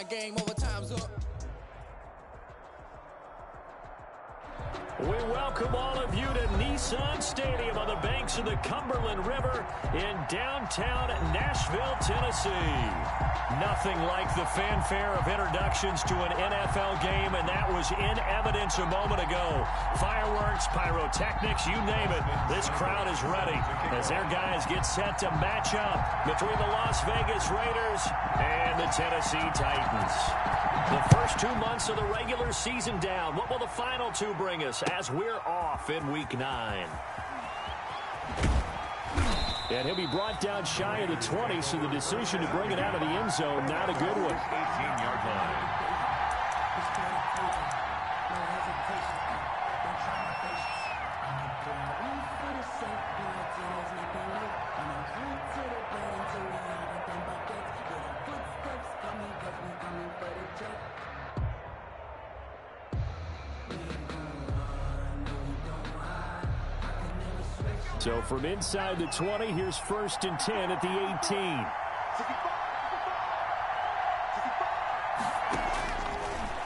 my game over, time's up. We welcome all of you to Nissan Stadium on the banks of the Cumberland River in downtown Nashville, Tennessee. Nothing like the fanfare of introductions to an NFL game, and that was in evidence a moment ago. Fireworks, pyrotechnics, you name it. This crowd is ready as their guys get set to match up between the Las Vegas Raiders and the Tennessee Titans. The first 2 months of the regular season down. What will the final two bring us as we're off in Week 9? And he'll be brought down shy of the 20, so the decision to bring it out of the end zone, not a good one. 18-yard line. So from inside the 20, here's 1st and 10 at the 18.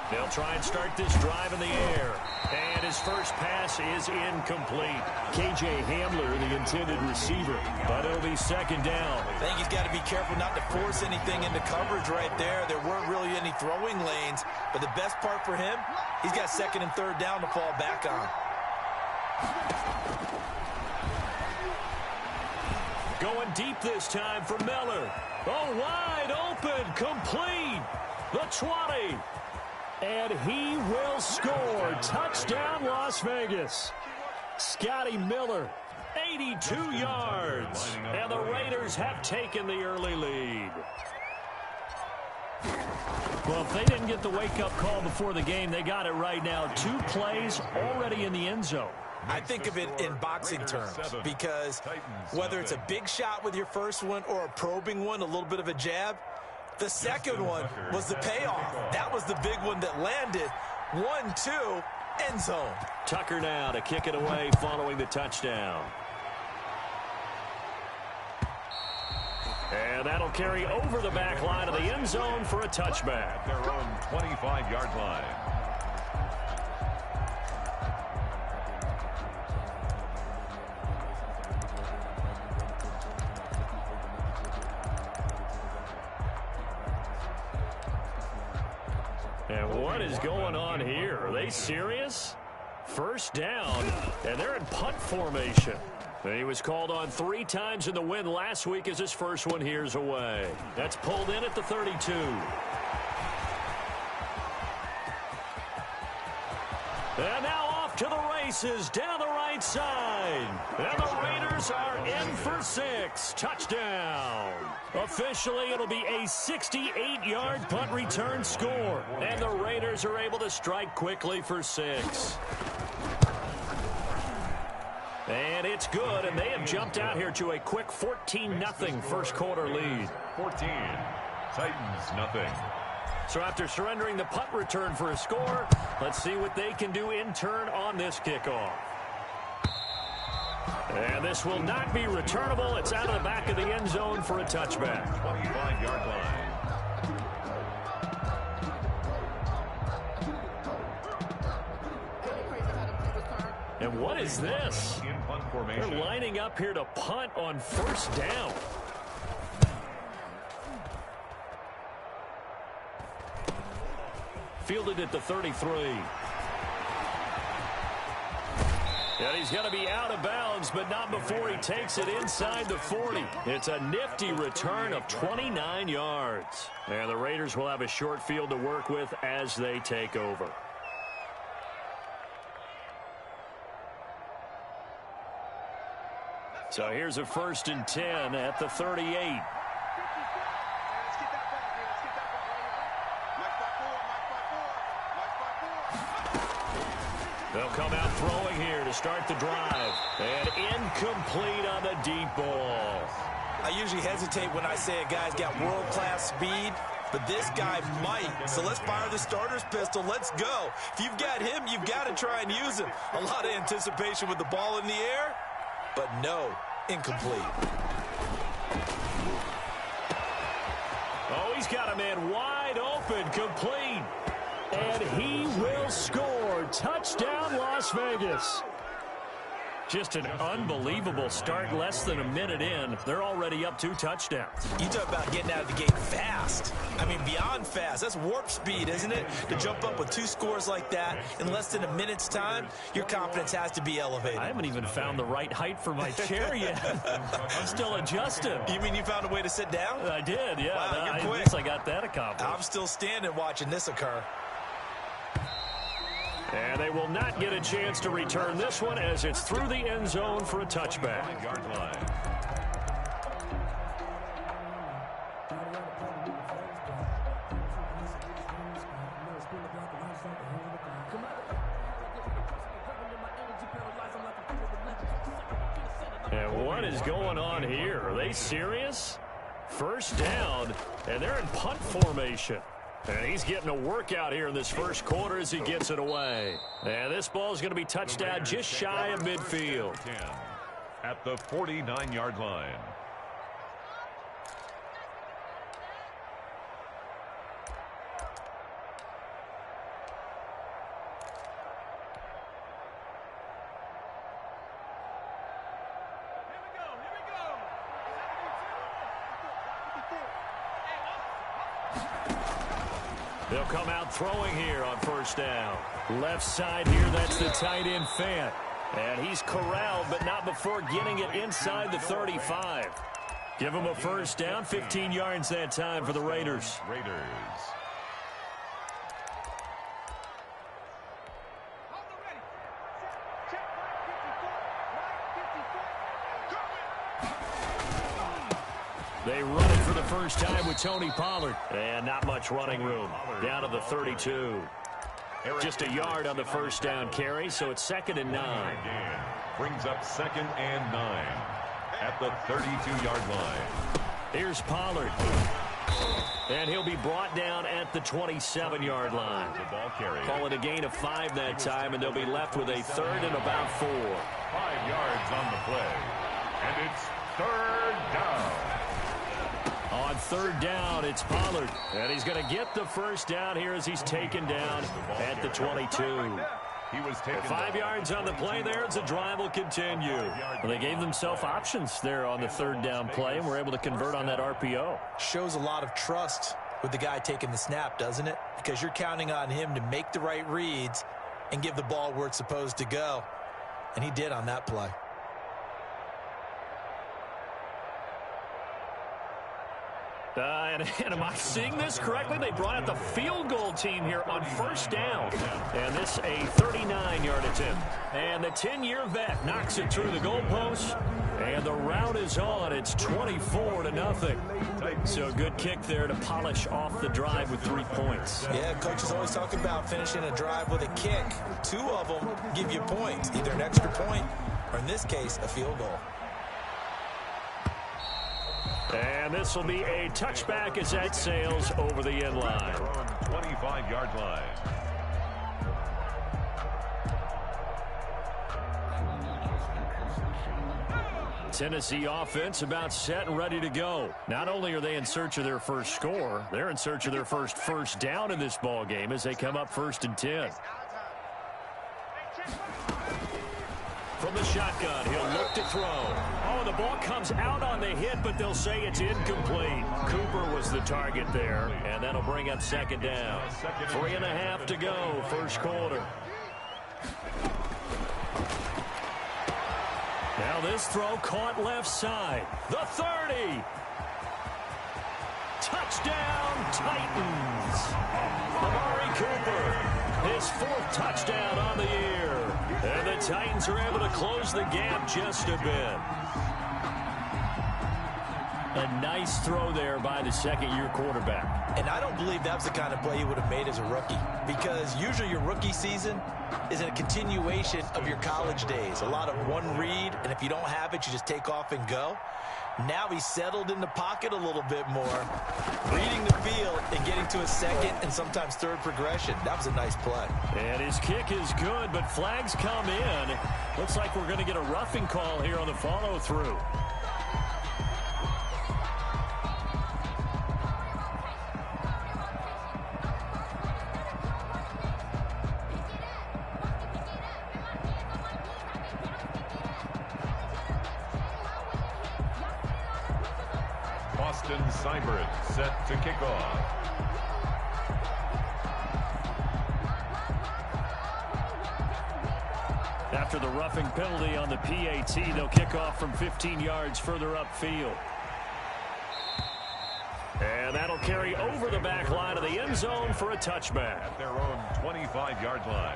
They'll try and start this drive in the air. And his first pass is incomplete. K.J. Hamler, the intended receiver. But it'll be 2nd down. I think he's got to be careful not to force anything into coverage right there. There weren't really any throwing lanes. But the best part for him, he's got 2nd and 3rd down to fall back on. Going deep this time for Miller. Oh, wide open, complete. The 20. And he will score. Touchdown, Las Vegas. Scotty Miller, 82 yards. And the Raiders have taken the early lead. Well, if they didn't get the wake-up call before the game, they got it right now. 2 plays already in the end zone. I think of it in boxing terms, because whether it's a big shot with your first one or a probing one, a little bit of a jab, the second one was the payoff. That was the big one that landed. 1-2, end zone. Tucker now to kick it away following the touchdown. And that'll carry over the back line of the end zone for a touchback. Their own 25-yard line. And what is going on here? Are they serious? 1st down, and they're in punt formation. And he was called on 3 times in the win last week as his first one here's away. That's pulled in at the 32. And now off to the races down the right side. And the Raiders are in for 6. Touchdown. Officially, it'll be a 68-yard punt return score. And the Raiders are able to strike quickly for 6. And it's good, and they have jumped out here to a quick 14-0 first quarter lead. 14, Titans nothing. So after surrendering the punt return for a score, let's see what they can do in turn on this kickoff. And this will not be returnable. It's out of the back of the end zone for a touchback. 25-yard line. And what is this? They're lining up here to punt on 1st down. Fielded at the 33. And he's going to be out of bounds, but not before he takes it inside the 40. It's a nifty return of 29 yards. And the Raiders will have a short field to work with as they take over. So here's a 1st and 10 at the 38. They'll come out throwing here to start the drive. And incomplete on the deep ball. I usually hesitate when I say a guy's got world-class speed, but this guy might. So let's fire the starter's pistol. Let's go. If you've got him, you've got to try and use him. A lot of anticipation with the ball in the air, but no, incomplete. Oh, he's got a man wide open, complete. And he will score. Touchdown, Las Vegas. Just an unbelievable start, less than a minute in. They're already up 2 touchdowns. You talk about getting out of the gate fast. I mean, beyond fast. That's warp speed, isn't it? To jump up with 2 scores like that in less than a minute's time, your confidence has to be elevated. I haven't even found the right height for my chair yet. I'm still adjusting. You mean you found a way to sit down? I did, yeah. Wow, you're quick. At least I got that accomplished. I'm still standing watching this occur. And they will not get a chance to return this one as it's through the end zone for a touchback. 5-yard line. And what is going on here? Are they serious? First down, and they're in punt formation. And he's getting a workout here in this first quarter as he gets it away. And this ball is going to be touched out just shy of midfield. At the 49-yard line. They'll come out throwing here on first down. Left side here, that's the tight end Fant. And he's corralled, but not before getting it inside the 35. Give him a first down, 15 yards that time for the Raiders. They run it for the first time with Tony Pollard. And not much running room. Down to the 32. Just a yard on the first down carry, so it's 2nd and 9. Brings up 2nd and 9 at the 32-yard line. Here's Pollard. And he'll be brought down at the 27-yard line. The ball carrier. Call it a gain of 5 that time, and they'll be left with a 3rd and about 4. 5 yards on the play. And it's 3rd down. On 3rd down, it's Pollard. And he's going to get the first down here as he's taken down at the 22. He was taken 5 yards on the play there as the drive will continue. Well, they gave themselves options there on the 3rd down play and were able to convert on that RPO. Shows a lot of trust with the guy taking the snap, doesn't it? Because you're counting on him to make the right reads and give the ball where it's supposed to go. And he did on that play. And am I seeing this correctly? They brought out the field goal team here on first down. And this a 39-yard attempt. And the 10-year vet knocks it through the goalpost. And the route is on. It's 24-0. So a good kick there to polish off the drive with 3 points. Yeah, coach is always talking about finishing a drive with a kick. 2 of them give you points, either an extra point or, in this case, a field goal. And this will be a touchback as that sails over the end line. 25-yard line. Tennessee offense about set and ready to go. Not only are they in search of their first score, they're in search of their first down in this ball game as they come up 1st and 10. From the shotgun, he'll look to throw. Oh, the ball comes out on the hit, but they'll say it's incomplete. Cooper was the target there, and that'll bring up 2nd down. 3.5 to go, first quarter. Now this throw caught left side. The 30. Touchdown, Titans. Amari Cooper, his 4th touchdown on the year. And the Titans are able to close the gap just a bit. A nice throw there by the 2nd-year quarterback. And I don't believe that was the kind of play he would have made as a rookie, because usually your rookie season is a continuation of your college days. A lot of one read, and if you don't have it, you just take off and go. Now he's settled in the pocket a little bit more, reading the field and getting to a 2nd and sometimes 3rd progression. That was a nice play. And his kick is good, but flags come in. Looks like we're going to get a roughing call here on the follow-through. Austin Seibert set to kick off. After the roughing penalty on the PAT, they'll kick off from 15 yards further upfield. And that'll carry over the back line of the end zone for a touchback. At their own 25-yard line.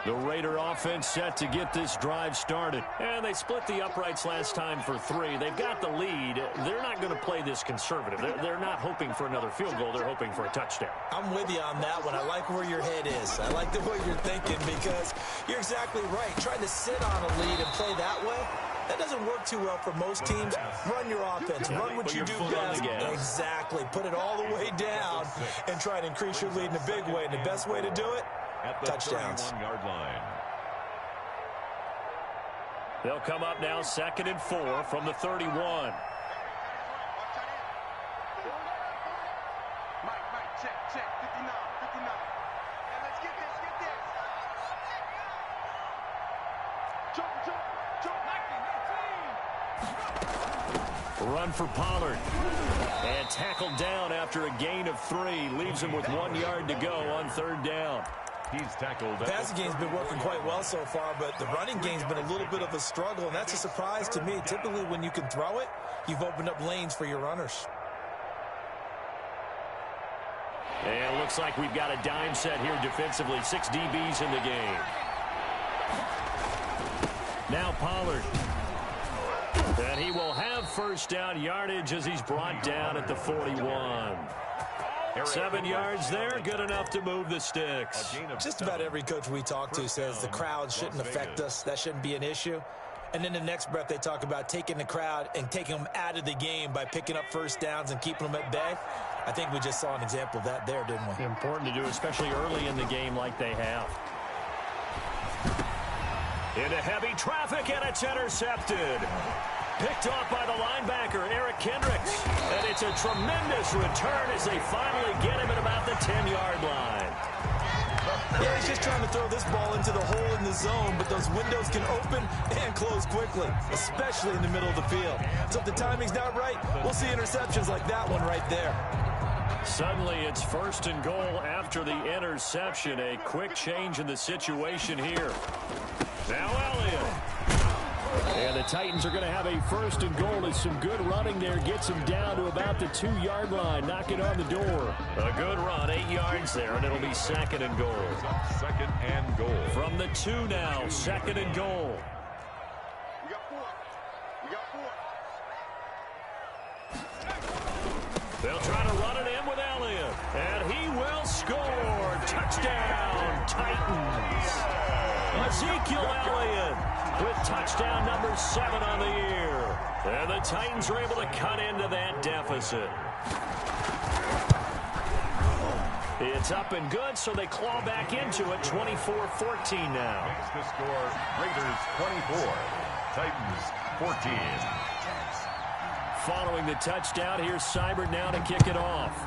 The Raider offense set to get this drive started. And they split the uprights last time for 3. They've got the lead. They're not going to play this conservative. They're not hoping for another field goal. They're hoping for a touchdown. I'm with you on that one. I like where your head is. I like the way you're thinking because you're exactly right. Trying to sit on a lead and play that way, that doesn't work too well for most teams. Run your offense. Run what you do best. Exactly. Put it all the way down and try to increase your lead in a big way. And the best way to do it, at the touchdowns. 31-yard line. They'll come up now 2nd and 4 from the 31. Mike, check, 59. And let's get this. Jump. Run for Pollard. And tackled down after a gain of 3. Leaves him with 1 yard to go on 3rd down. He's tackled. The passing game's been working quite well so far, but the running game's been a little bit of a struggle, and that's a surprise to me. Typically, when you can throw it, you've opened up lanes for your runners. And it looks like we've got a dime set here defensively. 6 DBs in the game. Now Pollard. And he will have first down yardage as he's brought down at the 41. 7 yards there, good enough to move the sticks. Just about every coach we talk to says the crowd shouldn't affect us. That shouldn't be an issue. And in the next breath, they talk about taking the crowd and taking them out of the game by picking up first downs and keeping them at bay. I think we just saw an example of that there, didn't we? Important to do, especially early in the game like they have. Into heavy traffic, and it's intercepted. Picked off by the linebacker, Eric Kendricks. And it's a tremendous return as they finally get him at about the 10-yard line. Yeah, he's just trying to throw this ball into the hole in the zone, but those windows can open and close quickly, especially in the middle of the field. So if the timing's not right, we'll see interceptions like that one right there. Suddenly, it's 1st and goal after the interception. A quick change in the situation here. Now Elliott. And the Titans are going to have a 1st and goal as some good running there gets him down to about the 2-yard line, knocking on the door. A good run, 8 yards there, and it'll be 2nd and goal. 2nd and goal. From the 2 now, 2nd and goal. We got 4. They'll try to run it in with Elliott, and he will score. Touchdown, Titans. Ezekiel Elliott with touchdown number 7 on the year. And the Titans are able to cut into that deficit. It's up and good, so they claw back into it, 24-14 now. Makes the score Raiders 24, Titans 14. Following the touchdown, here's Seibert now to kick it off.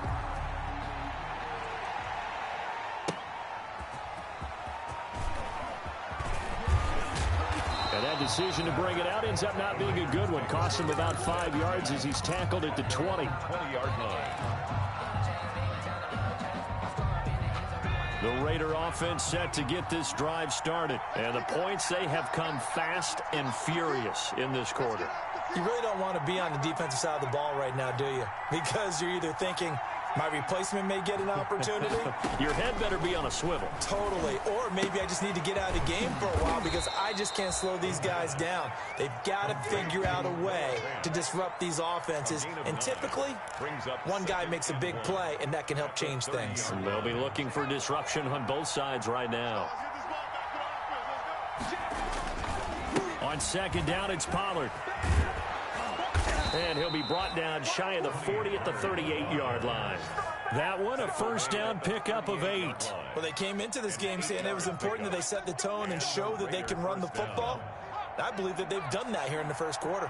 And that decision to bring it out ends up not being a good one. Costs him about 5 yards as he's tackled at the 20. 20-yard line. The Raider offense set to get this drive started. And the points, they have come fast and furious in this quarter. You really don't want to be on the defensive side of the ball right now, do you? Because you're either thinking, my replacement may get an opportunity. Your head better be on a swivel. Totally. Or maybe I just need to get out of the game for a while because I just can't slow these guys down. They've got to figure out a way to disrupt these offenses. And typically, one guy makes a big play, and that can help change things. And they'll be looking for disruption on both sides right now. On 2nd down, it's Pollard. And he'll be brought down shy of the 40 at the 38-yard line. That one, a first down pickup of 8. Well, they came into this game saying it was important that they set the tone and show that they can run the football. I believe that they've done that here in the first quarter.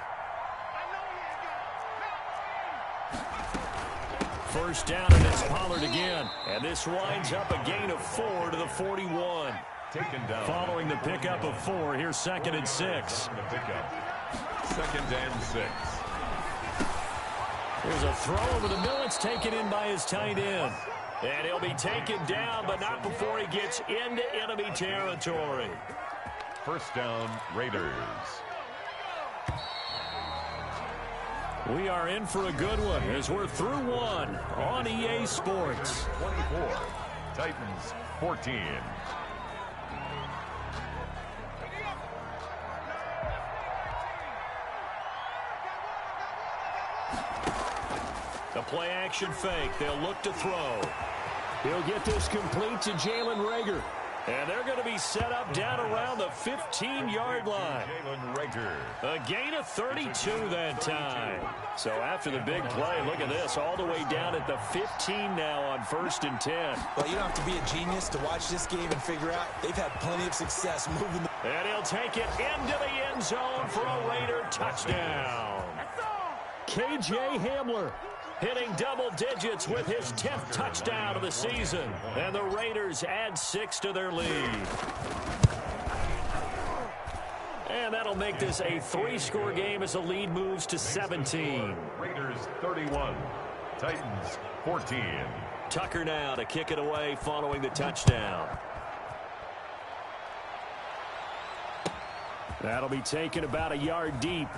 First down, and it's Pollard again. And this winds up a gain of 4 to the 41. Taken down. Following the pickup of 4, here's 2nd and 6. 2nd and 6. Here's a throw over the middle. It's taken in by his tight end. And he'll be taken down, but not before he gets into enemy territory. First down, Raiders. We are in for a good one as we're through one on EA Sports. 24, Titans 14. The play action fake. They'll look to throw. He'll get this complete to Jalen Reagor. And they're going to be set up down around the 15-yard line. Jalen Reagor. A gain of 32 that time. So after the big play, look at this, all the way down at the 15 now on 1st and 10. Well, you don't have to be a genius to watch this game and figure out they've had plenty of success moving the... And he'll take it into the end zone for a Raider touchdown. KJ Hamler hitting double digits with his 10th touchdown of the season. And the Raiders add 6 to their lead. And that'll make this a 3-score game as the lead moves to 17. Raiders 31, Titans 14. Tucker now to kick it away following the touchdown. That'll be taken about a yard deep.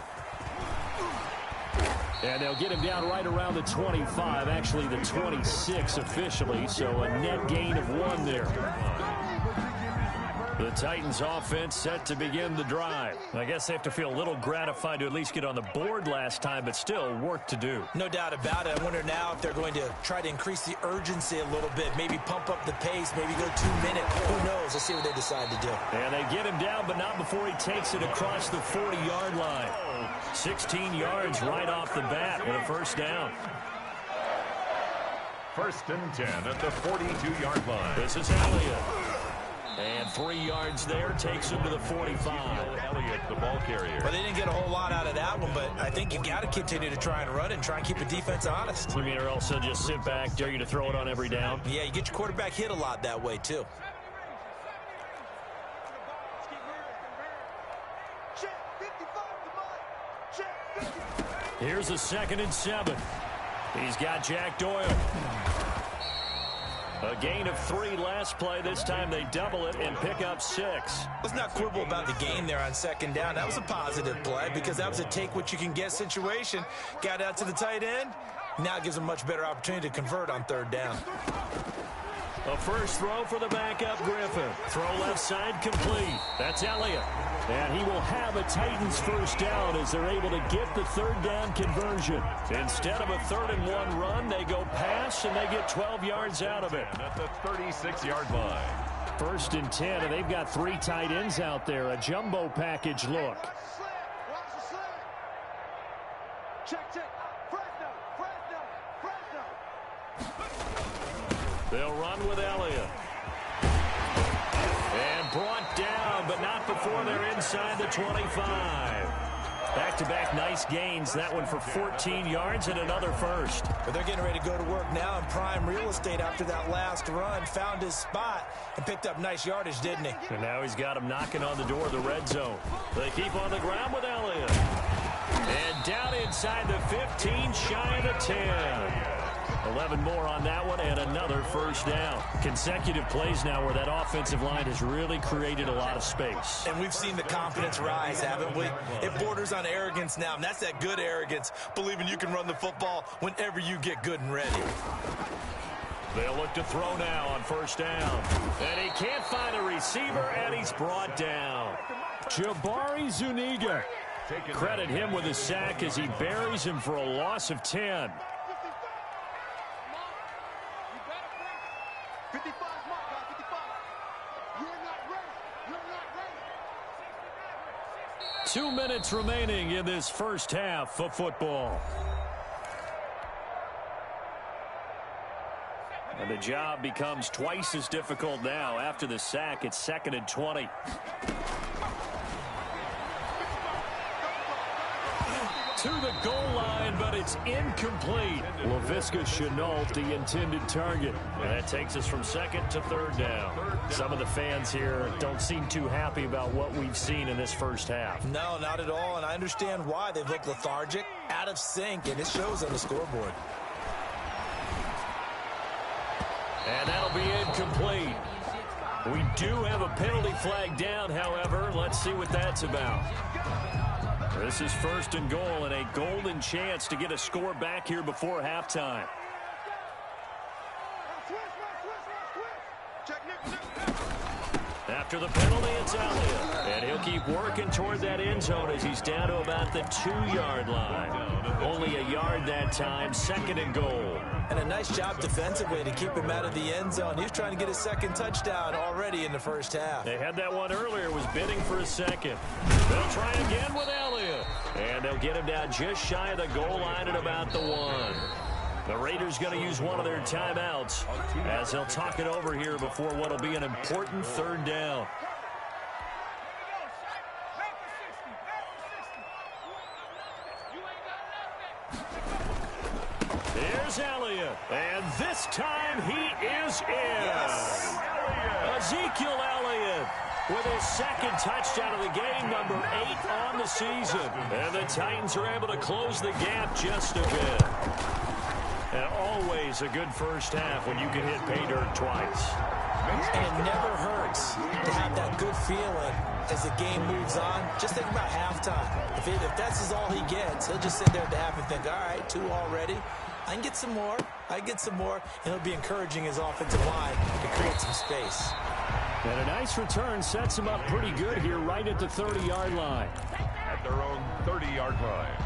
And they'll get him down right around the 25, actually the 26 officially, so a net gain of 1 there. The Titans offense set to begin the drive. I guess they have to feel a little gratified to at least get on the board last time, but still work to do. No doubt about it. I wonder now if they're going to try to increase the urgency a little bit, maybe pump up the pace, maybe go 2 minutes. Who knows? Let's see what they decide to do. And they get him down, but not before he takes it across the 40-yard line. 16 yards right off the bat and a first down. 1st and 10 at the 42-yard line. This is Elliott. And 3 yards there takes him to the 45. Elliott, the ball carrier. Well, they didn't get a whole lot out of that one, but I think you got to continue to try and run and try and keep the defense honest. You mean, or else they'll just sit back, dare you to throw it on every down? Yeah, you get your quarterback hit a lot that way, too. Here's a 2nd and 7. He's got Jack Doyle. A gain of 3 last play. This time they double it and pick up 6. Let's not quibble about the gain there on 2nd down. That was a positive play because that was a take-what-you-can-get situation. Got out to the tight end. Now it gives them a much better opportunity to convert on 3rd down. A first throw for the backup Griffin. Throw left side complete. That's Elliott. And he will have a Titans first down as they're able to get the 3rd down conversion. Instead of a 3rd and 1 run, they go pass and they get 12 yards out of it. At the 36-yard line. 1st and 10, and they've got 3 tight ends out there. A jumbo package look. They'll run with Elliott. And brought down, but not before they're inside the 25. Back-to-back nice gains. That one for 14 yards and another first. But they're getting ready to go to work now in prime real estate after that last run. Found his spot and picked up nice yardage, didn't he? And now he's got him knocking on the door of the red zone. They keep on the ground with Elliott. And down inside the 15, shy of the 10. 11 more on that one and another first down. Consecutive plays now where that offensive line has really created a lot of space. And we've seen the confidence rise, haven't we? It borders on arrogance now, and that's that good arrogance, believing you can run the football whenever you get good and ready. They'll look to throw now on first down. And he can't find a receiver, and he's brought down. Jabari Zuniga. Credit him with a sack as he buries him for a loss of 10. 55 mark, 55. You're not ready. You're not ready. 2 minutes remaining in this first half of football. And the job becomes twice as difficult now. After the sack, it's 2nd and 20. To the goal line, but it's incomplete. Laviska Chenault, the intended target. And that takes us from 2nd to 3rd down. Some of the fans here don't seem too happy about what we've seen in this first half. No, not at all, and I understand why. They've looked lethargic, out of sync, and it shows on the scoreboard. And that'll be incomplete. We do have a penalty flag down, however. Let's see what that's about. This is 1st and goal, and a golden chance to get a score back here before halftime. After the penalty, it's Elliott. And he'll keep working toward that end zone as he's down to about the 2-yard line. Only a yard that time, 2nd and goal. And a nice job defensively to keep him out of the end zone. He was trying to get his 2nd touchdown already in the first half. They had that one earlier, was bidding for a 2nd. They'll try again with Elliott. And they'll get him down just shy of the goal line at about the 1. The Raiders going to use one of their timeouts as they'll talk it over here before what will be an important 3rd down. Here's Elliott, and this time he is in. Yes. Ezekiel Elliott with his 2nd touchdown of the game, number 8 on the season. And the Titans are able to close the gap just a bit. And always a good first half when you can hit pay dirt twice. And it never hurts to have that good feeling as the game moves on. Just think about halftime. If that's all he gets, he'll just sit there at the half and think, all right, 2 already. I can get some more. I can get some more. And he'll be encouraging his offensive line to create some space. And a nice return sets him up pretty good here right at the 30-yard line. At their own 30-yard line.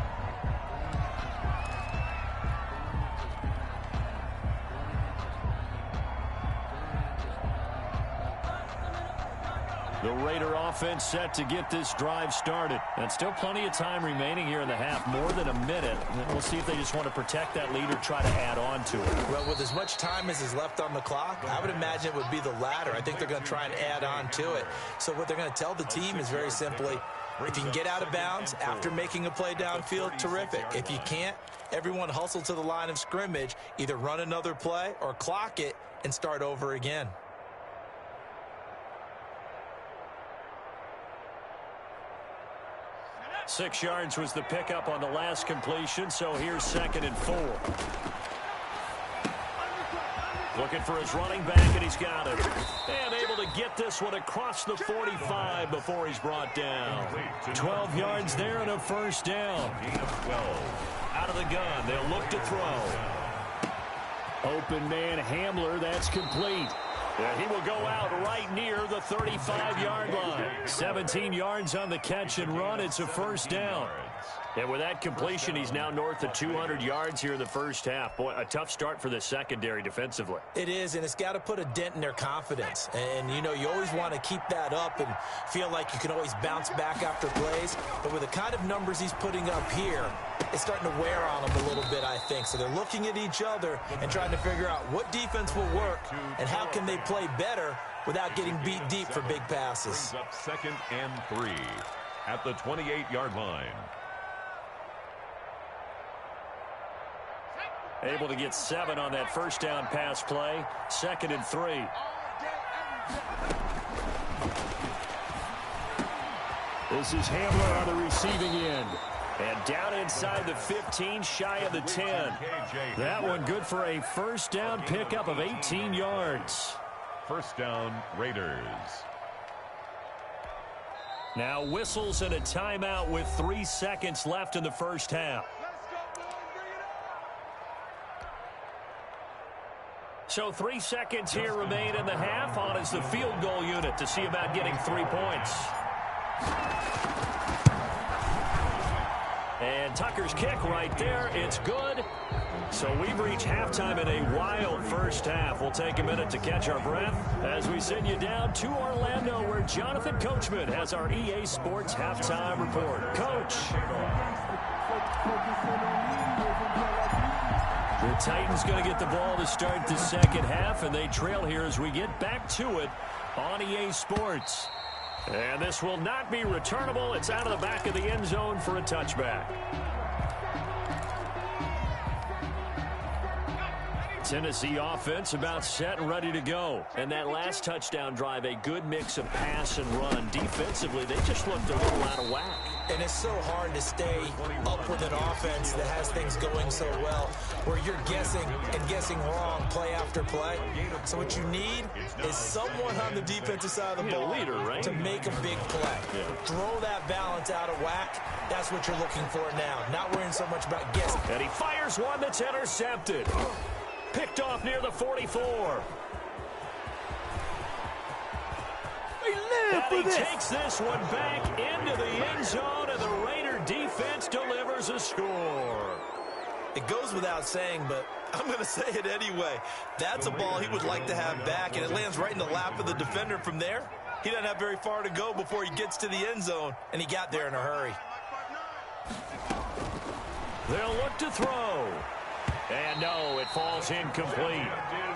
The Raider offense set to get this drive started. And still plenty of time remaining here in the half, more than a minute. And we'll see if they just want to protect that lead or try to add on to it. Well, with as much time as is left on the clock, I would imagine it would be the latter. I think they're going to try and add on to it. So what they're going to tell the team is very simply, if you can get out of bounds after making a play downfield, terrific. If you can't, everyone hustle to the line of scrimmage, either run another play or clock it and start over again. Six yards was the pickup on the last completion, so here's 2nd and 4. Looking for his running back, and he's got it. And able to get this one across the 45 before he's brought down. 12 yards there and a first down. Out of the gun, they'll look to throw. Open man Hamler, that's complete. And he will go out right near the 35-yard line. 17 yards on the catch and run. It's a first down. And with that completion, he's now north of 200 yards here in the first half. Boy, a tough start for the secondary defensively. It is, and it's got to put a dent in their confidence. And, you know, you always want to keep that up and feel like you can always bounce back after plays. But with the kind of numbers he's putting up here, it's starting to wear on them a little bit, I think. So they're looking at each other and trying to figure out what defense will work and how can they play better without getting beat deep for big passes. Up 2nd and 3 at the 28-yard line. Able to get 7 on that first down pass play. 2nd and 3. This is Hamler on the receiving end. And down inside the 15, shy of the 10. That one good for a first down pickup of 18 yards. First down, Raiders. Now whistles and a timeout with 3 seconds left in the first half. So 3 seconds here remain in the half. On is the field goal unit to see about getting 3 points. And Tucker's kick right there. It's good. So we've reached halftime in a wild first half. We'll take a minute to catch our breath as we send you down to Orlando, where Jonathan Coachman has our EA Sports halftime report. Coach. The Titans going to get the ball to start the second half, and they trail here as we get back to it on EA Sports. And this will not be returnable. It's out of the back of the end zone for a touchback. Tennessee offense about set and ready to go. And that last touchdown drive, a good mix of pass and run. Defensively, they just looked a little out of whack. And it's so hard to stay up with an offense that has things going so well, where you're guessing and guessing wrong play after play. So what you need is someone on the defensive side of the ball leader, right? to make a big play. Yeah. Throw that balance out of whack. That's what you're looking for now. Not worrying so much about guessing. And he fires one that's intercepted. Picked off near the 44. And he takes this one back into the end zone, and the Raider defense delivers a score. It goes without saying, but I'm going to say it anyway. That's a ball he would like to have back, and it lands right in the lap of the defender. From there, he doesn't have very far to go before he gets to the end zone, and he got there in a hurry. They'll look to throw. And no, it falls incomplete.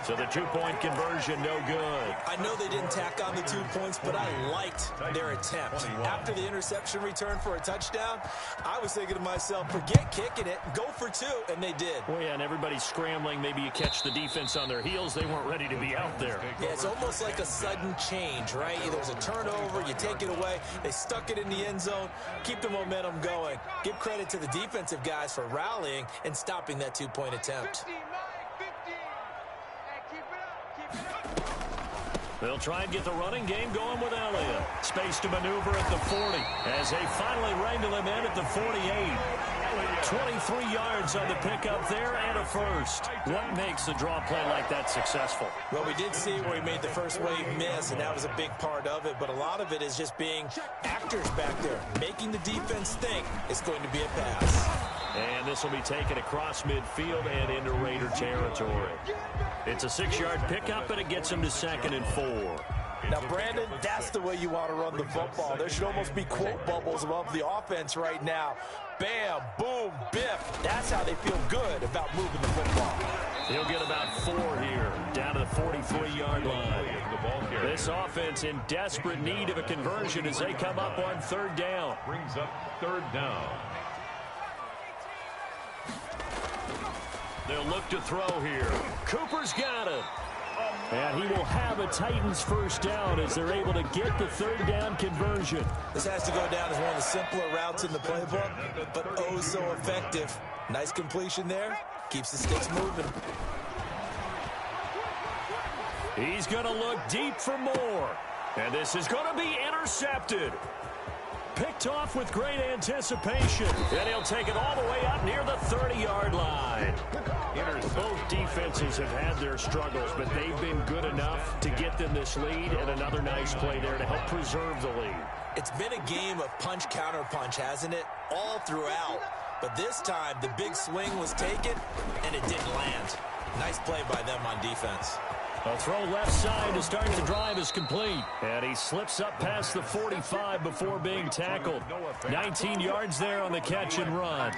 So the two-point conversion, no good. I know they didn't tack on the 2 points, but I liked their attempt. After the interception return for a touchdown, I was thinking to myself, forget kicking it, go for two, and they did. Well, yeah, and everybody's scrambling. Maybe you catch the defense on their heels. They weren't ready to be out there. Yeah, it's almost like a sudden change, right? There's a turnover, you take it away, they stuck it in the end zone, keep the momentum going. Give credit to the defensive guys for rallying and stopping that two-point attempt. They'll try and get the running game going with Elliott. Space to maneuver at the 40 as they finally wrangle him in at the 48. 23 yards on the pickup there and a first. What makes a draw play like that successful? Well, we did see where he made the first wave miss, and that was a big part of it. But a lot of it is just being actors back there, making the defense think it's going to be a pass. And this will be taken across midfield and into Raider territory. It's a 6-yard pickup, and it gets him to 2nd and 4. Now, Brandon, that's the way you want to run the football. There should almost be quote bubbles above the offense right now. Bam, boom, biff. That's how they feel good about moving the football. He'll get about 4 here, down to the 43-yard line. This offense in desperate need of a conversion as they come up on 3rd down. Brings up 3rd down. They'll look to throw here. Cooper's got it. And he will have a Titans first down as they're able to get the 3rd down conversion. This has to go down as one of the simpler routes in the playbook, but oh so effective. Nice completion there. Keeps the sticks moving. He's going to look deep for more. And this is going to be intercepted. Picked off with great anticipation. And he'll take it all the way up near the 30-yard line. Both defenses have had their struggles, but they've been good enough to get them this lead, and another nice play there to help preserve the lead. It's been a game of punch-counter-punch, hasn't it? All throughout. But this time, the big swing was taken, and it didn't land. Nice play by them on defense. A throw left side to start the drive is complete. And he slips up past the 45 before being tackled. 19 yards there on the catch and run.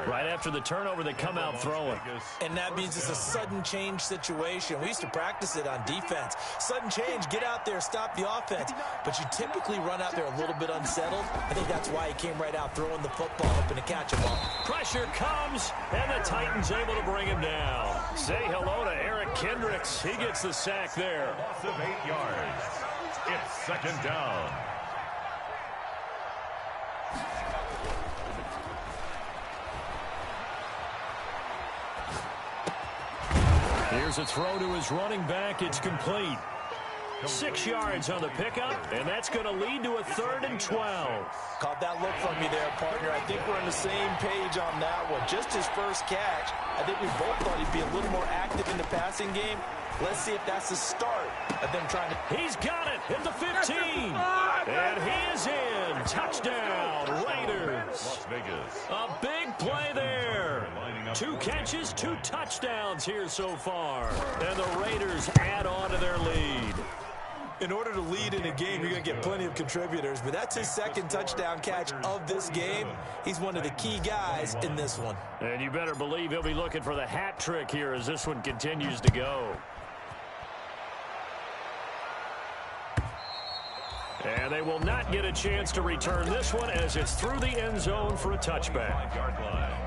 Right after the turnover, they come out throwing. And that means it's a sudden change situation. We used to practice it on defense. Sudden change, get out there, stop the offense. But you typically run out there a little bit unsettled. I think that's why he came right out throwing the football, hoping to catch him all. Pressure comes, and the Titans able to bring him down. Say hello to Eric Kendricks. He gets the sack there. Loss of 8 yards. It's 2nd down. Here's a throw to his running back. It's complete. 6 yards on the pickup, and that's going to lead to a 3rd and 12. Caught that look from you there, partner. I think we're on the same page on that one. Just his first catch. I think we both thought he'd be a little more active in the passing game. Let's see if that's the start of them trying to... He's got it at the 15. And he is in. Touchdown, Raiders. Las Vegas. A big play there. 2 catches, 2 touchdowns here so far. And the Raiders add on to their lead. In order to lead in a game, you're going to get plenty of contributors, but that's his second touchdown catch of this game. He's one of the key guys in this one. And you better believe he'll be looking for the hat trick here as this one continues to go. And they will not get a chance to return this one as it's through the end zone for a touchback.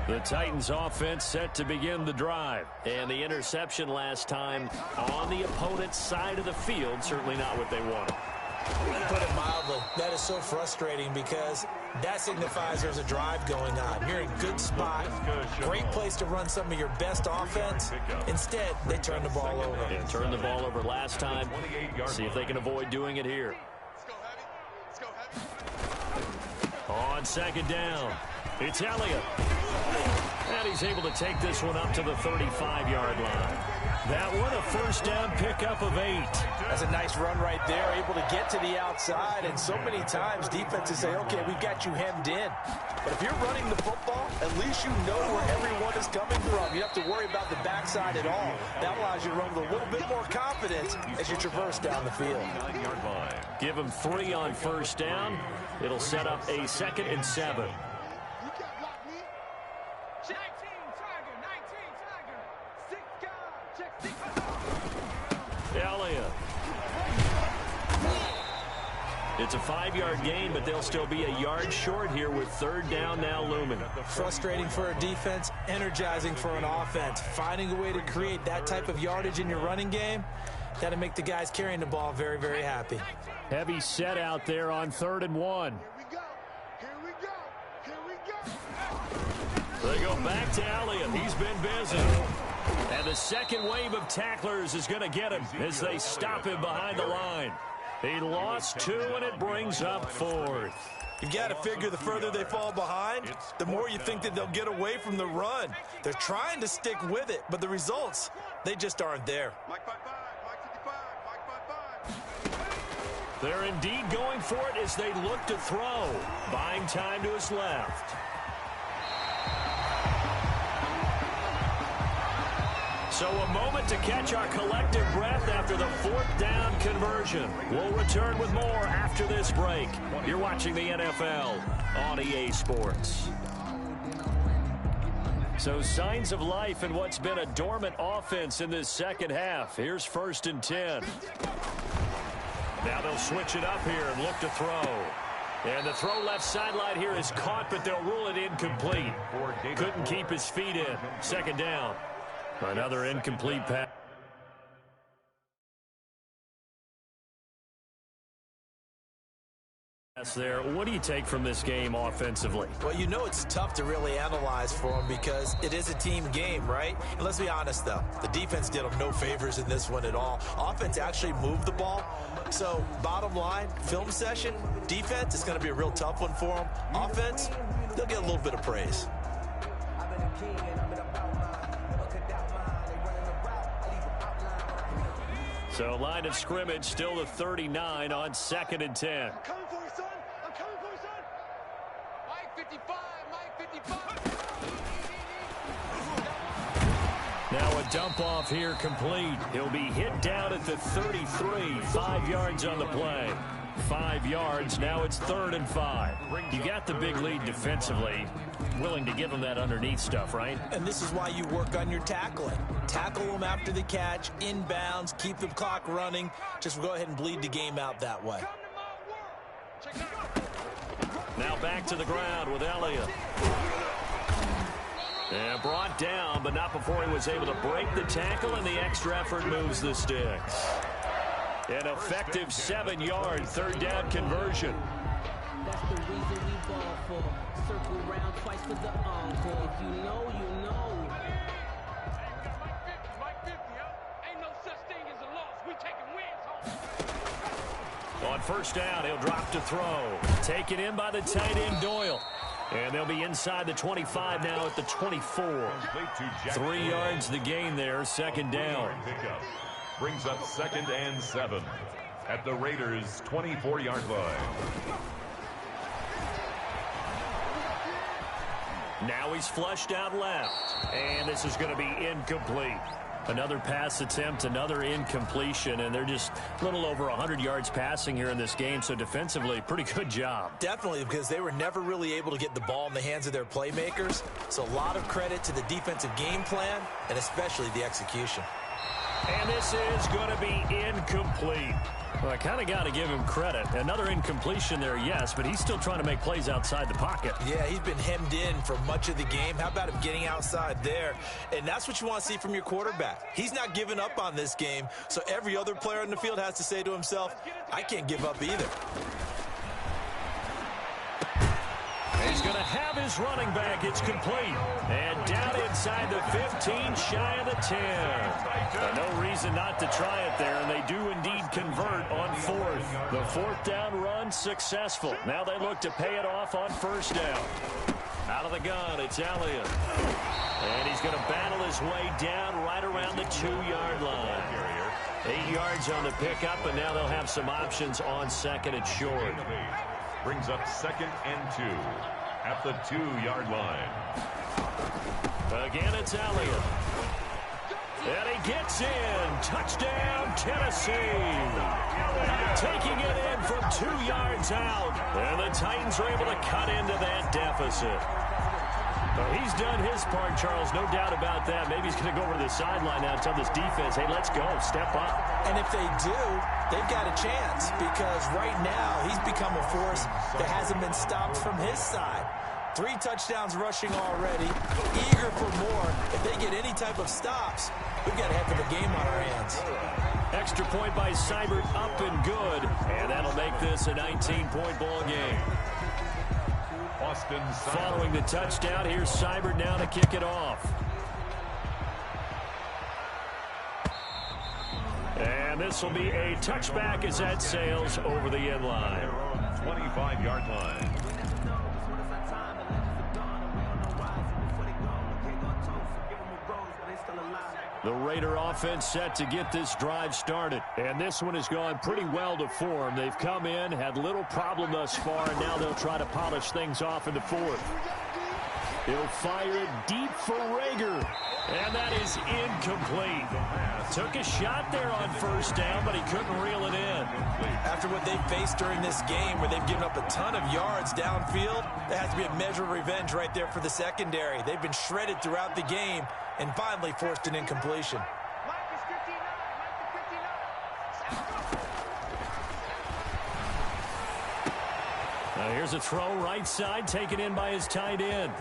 The Titans offense set to begin the drive. And the interception last time on the opponent's side of the field, certainly not what they wanted. Put it mildly, that is so frustrating because that signifies there's a drive going on. You're in a good spot, great place to run some of your best offense. Instead, they turn the ball over. They turned the ball over last time. See if they can avoid doing it here. On second down, it's Elliott. And he's able to take this one up to the 35-yard line. That one, a first down pickup of 8. That's a nice run right there, able to get to the outside. And so many times defenses say, okay, we've got you hemmed in. But if you're running the football, at least you know where everyone is coming from. You don't have to worry about the backside at all. That allows you to run with a little bit more confidence as you traverse down the field. Give him 3 on first down. It'll set up a 2nd and 7. Elliott. It's a 5-yard gain, but they'll still be a yard short here with 3rd down now looming. Frustrating for a defense, energizing for an offense. Finding a way to create that type of yardage in your running game, that'll make the guys carrying the ball very, very happy. Heavy set out there on 3rd and 1. They go back to Elliott. He's been busy. And the second wave of tacklers is going to get him as they stop him behind the line. He lost 2, and it brings up 4th. You've got to figure the further they fall behind, the more you think that they'll get away from the run. They're trying to stick with it, but the results, they just aren't there. They're indeed going for it as they look to throw. Buying time to his left. So a moment to catch our collective breath after the 4th down conversion. We'll return with more after this break. You're watching the NFL on EA Sports. So signs of life in what's been a dormant offense in this second half. Here's 1st and 10. Now they'll switch it up here and look to throw. And the throw left sideline here is caught, but they'll rule it incomplete. Couldn't keep his feet in. 2nd down. Another incomplete pass. There. What do you take from this game offensively? Well, you know it's tough to really analyze for them because it is a team game, right? And let's be honest, though. The defense did them no favors in this one at all. Offense actually moved the ball. So, bottom line, film session, defense is going to be a real tough one for them. Offense, they'll get a little bit of praise. So, line of scrimmage still the 39 on 2nd and 10. I'm coming for you, son. I'm coming for you, son. Mike 55, Mike 55. Now a dump off here complete. He'll be hit down at the 33. 5 yards on the play. 5 yards. Now it's 3rd and 5. You got the big lead defensively. Willing to give them that underneath stuff, right? And this is why you work on your tackling. Tackle them after the catch, inbounds, keep the clock running. Just go ahead and bleed the game out that way. Now back to the ground with Elliott. And brought down, but not before he was able to break the tackle, and the extra effort moves the sticks. An effective 7-yard 3rd down conversion. That's the reason we ball for. Circle round twice for the encore. If you know, you know. Mike 50, huh? Ain't no such thing as a loss. We taking wins home. On 1st down, he'll drop to throw. Taken in by the tight end, Doyle. And they'll be inside the 25 now at the 24. 3 yards the gain there, 2nd down. Brings up 2nd and 7 at the Raiders' 24-yard line. Now he's flushed out left, and this is going to be incomplete. Another pass attempt, another incompletion, and they're just a little over 100 yards passing here in this game, so defensively, pretty good job. Definitely, because they were never really able to get the ball in the hands of their playmakers, so a lot of credit to the defensive game plan and especially the execution. And this is going to be incomplete. Well, I kind of got to give him credit. Another incompletion there, yes, but he's still trying to make plays outside the pocket. Yeah, he's been hemmed in for much of the game. How about him getting outside there? And that's what you want to see from your quarterback. He's not giving up on this game, so every other player in the field has to say to himself, I can't give up either. He's going to have his running back. It's complete. And down inside the 15, shy of the 10. No reason not to try it there, and they do indeed convert on 4th. The 4th down run successful. Now they look to pay it off on 1st down. Out of the gun, it's Elliott. And he's going to battle his way down right around the 2-yard line. 8 yards on the pickup, and now they'll have some options on 2nd and short. Brings up 2nd and 2 at the 2-yard line. Again, it's Elliott. And he gets in. Touchdown, Tennessee. Taking it in from 2 yards out. And the Titans are able to cut into that deficit. Well, he's done his part, Charles. No doubt about that. Maybe he's going to go over to the sideline now and tell this defense, hey, let's go. Step up. And if they do, they've got a chance because right now he's become a force that hasn't been stopped from his side. 3 touchdowns rushing already, eager for more. If they get any type of stops, we've got a heck of a game on our hands. Extra point by Seibert, up and good. And that'll make this a 19-point ball game. Following the touchdown, here's Seibert now to kick it off. And this will be a touchback as that sails over the end line. 25-yard line. The Raider offense set to get this drive started. And this one has gone pretty well to form. They've come in, had little problem thus far, and now they'll try to polish things off in the 4th. He'll fire it deep for Rager. And that is incomplete. Took a shot there on 1st down, but he couldn't reel it in. After what they've faced during this game where they've given up a ton of yards downfield, there has to be a measure of revenge right there for the secondary. They've been shredded throughout the game and finally forced an incompletion. Now here's a throw right side, taken in by his tight end.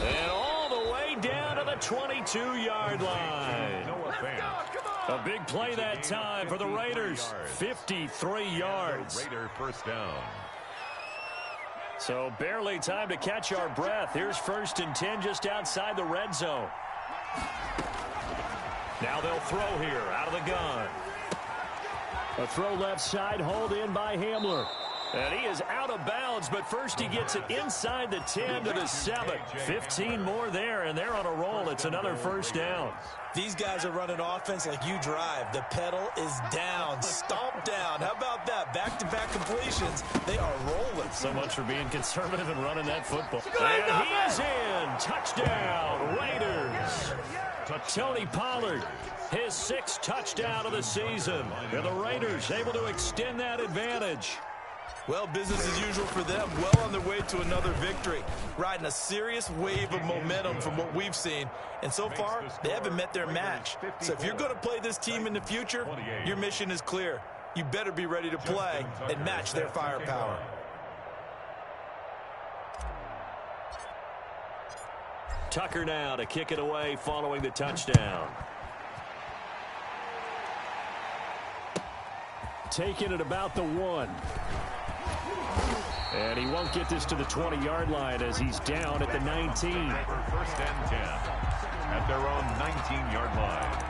And all the way down to the 22-yard line. A big play that time for the Raiders. 53 yards. Raider 1st down. So barely time to catch our breath. Here's 1st and 10 just outside the red zone. Now they'll throw here out of the gun. A throw left side, hauled in by Hamler. And he is out of bounds, but first he gets it inside the 10 to the 7. 15 more there, and they're on a roll. It's another 1st down. These guys are running offense like you drive. The pedal is down, stomp down. How about that? Back-to-back completions. They are rolling. So much for being conservative and running that football. And he is in. Touchdown, Raiders. Tony Pollard, his 6th touchdown of the season. And the Raiders able to extend that advantage. Well, business as usual for them. Well on their way to another victory. Riding a serious wave of momentum from what we've seen. And so far, they haven't met their match. So if you're going to play this team in the future, your mission is clear. You better be ready to play and match their firepower. Tucker now to kick it away following the touchdown. Taking it about the 1. And he won't get this to the 20-yard line as he's down at the 19. 1st and 10 at their own 19-yard line.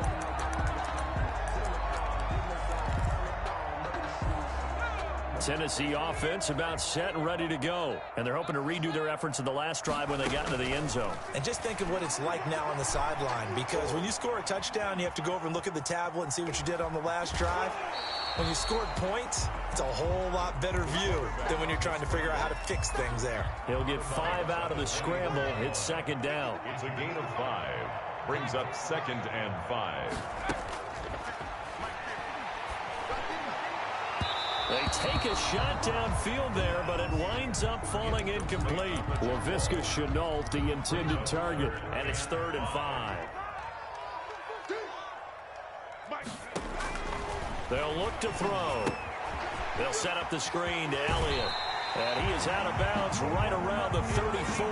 Tennessee offense about set and ready to go. And they're hoping to redo their efforts in the last drive when they got into the end zone. And just think of what it's like now on the sideline, because when you score a touchdown, you have to go over and look at the tablet and see what you did on the last drive. When you scored points, it's a whole lot better view than when you're trying to figure out how to fix things there. He'll get 5 out of the scramble. It's second down. It's a gain of 5. Brings up 2nd and 5. They take a shot downfield there, but it winds up falling incomplete. Laviska Shenault, the intended target, and it's 3rd and 5. They'll look to throw. They'll set up the screen to Elliott. And he is out of bounds right around the 34.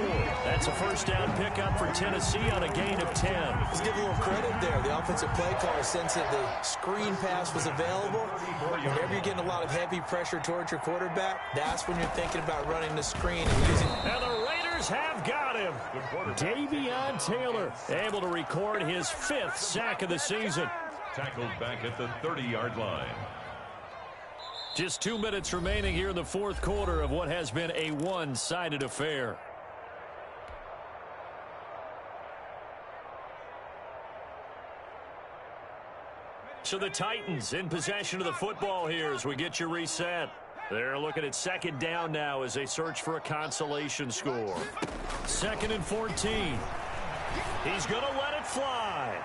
That's a first down pickup for Tennessee on a gain of 10. Let's give a little credit there. The offensive play caller sensed that the screen pass was available. Whenever you're getting a lot of heavy pressure towards your quarterback, that's when you're thinking about running the screen and using. And the Raiders have got him. Davion Taylor able to record his 5th sack of the season. Tackled back at the 30-yard line. Just 2 minutes remaining here in the 4th quarter of what has been a one-sided affair. So the Titans in possession of the football here as we get you reset. They're looking at 2nd down now as they search for a consolation score. 2nd and 14. He's going to let it fly.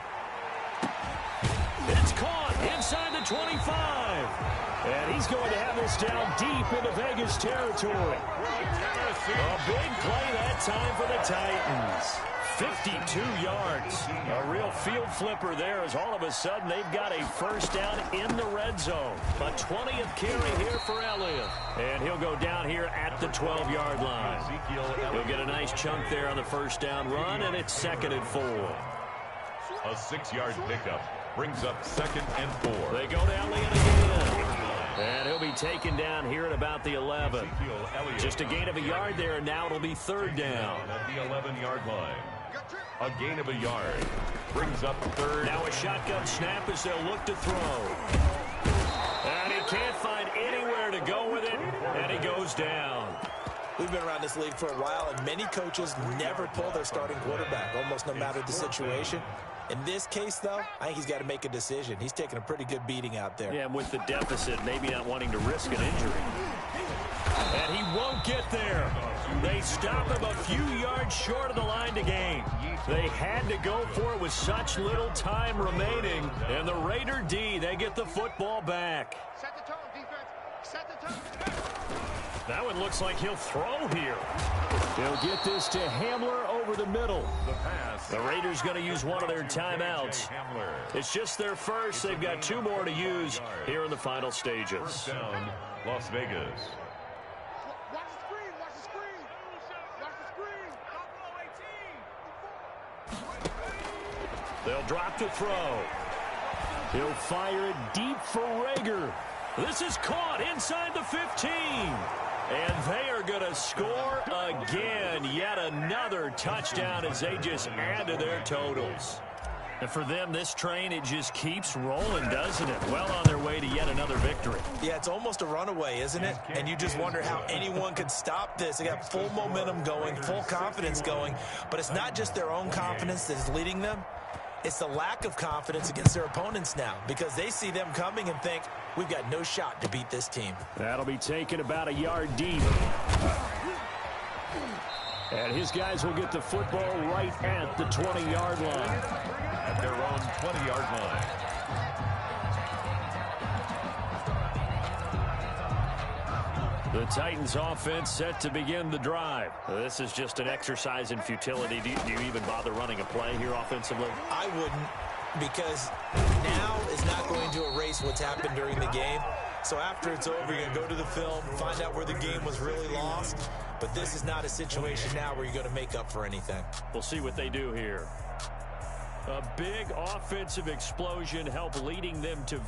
It's caught inside the 25. And he's going to have this down deep into Vegas territory. A big play that time for the Titans. 52 yards. A real field flipper there as all of a sudden they've got a first down in the red zone. A 20th carry here for Elliott. And he'll go down here at the 12-yard line. He'll get a nice chunk there on the first down run, and it's 2nd and 4. A 6-yard pickup brings up 2nd and 4. They go to Elliott again. And he'll be taken down here at about the 11. Just a gain of a yard there, and now it'll be 3rd down. At the 11-yard line. A gain of a yard. Brings up 3rd. Now a shotgun snap as they'll look to throw. And he can't find anywhere to go with it, and he goes down. We've been around this league for a while, and many coaches never pull their starting quarterback, almost no matter the situation. In this case, though, I think he's got to make a decision. He's taking a pretty good beating out there. Yeah, and with the deficit, maybe not wanting to risk an injury. And he won't get there. They stop him a few yards short of the line to gain. They had to go for it with such little time remaining. And the Raider D, they get the football back. Set the tone, defense. Set the tone. That one looks like he'll throw here. He'll get this to Hamler over the middle. The Raiders going to use one of their timeouts. It's just their first. They've got 2 more to use here in the final stages. First down, Las Vegas. Watch the screen. Watch the screen. Watch the screen. They'll drop to throw. He'll fire it deep for Rager. This is caught inside the 15. And they are going to score again. Yet another touchdown as they just add to their totals. And for them, this train, it just keeps rolling, doesn't it? Well on their way to yet another victory. Yeah, it's almost a runaway, isn't it? And you just wonder how anyone could stop this. They got full momentum going, full confidence going. But it's not just their own confidence that is leading them. It's the lack of confidence against their opponents now, because they see them coming and think, we've got no shot to beat this team. That'll be taken about a yard deep. And his guys will get the football right at the 20-yard line. At their own 20-yard line. The Titans offense set to begin the drive. This is just an exercise in futility. Do you even bother running a play here offensively? I wouldn't, because now is not going to erase what's happened during the game. So after it's over, you're going to go to the film, find out where the game was really lost. But this is not a situation now where you're going to make up for anything. We'll see what they do here. A big offensive explosion helped leading them to victory.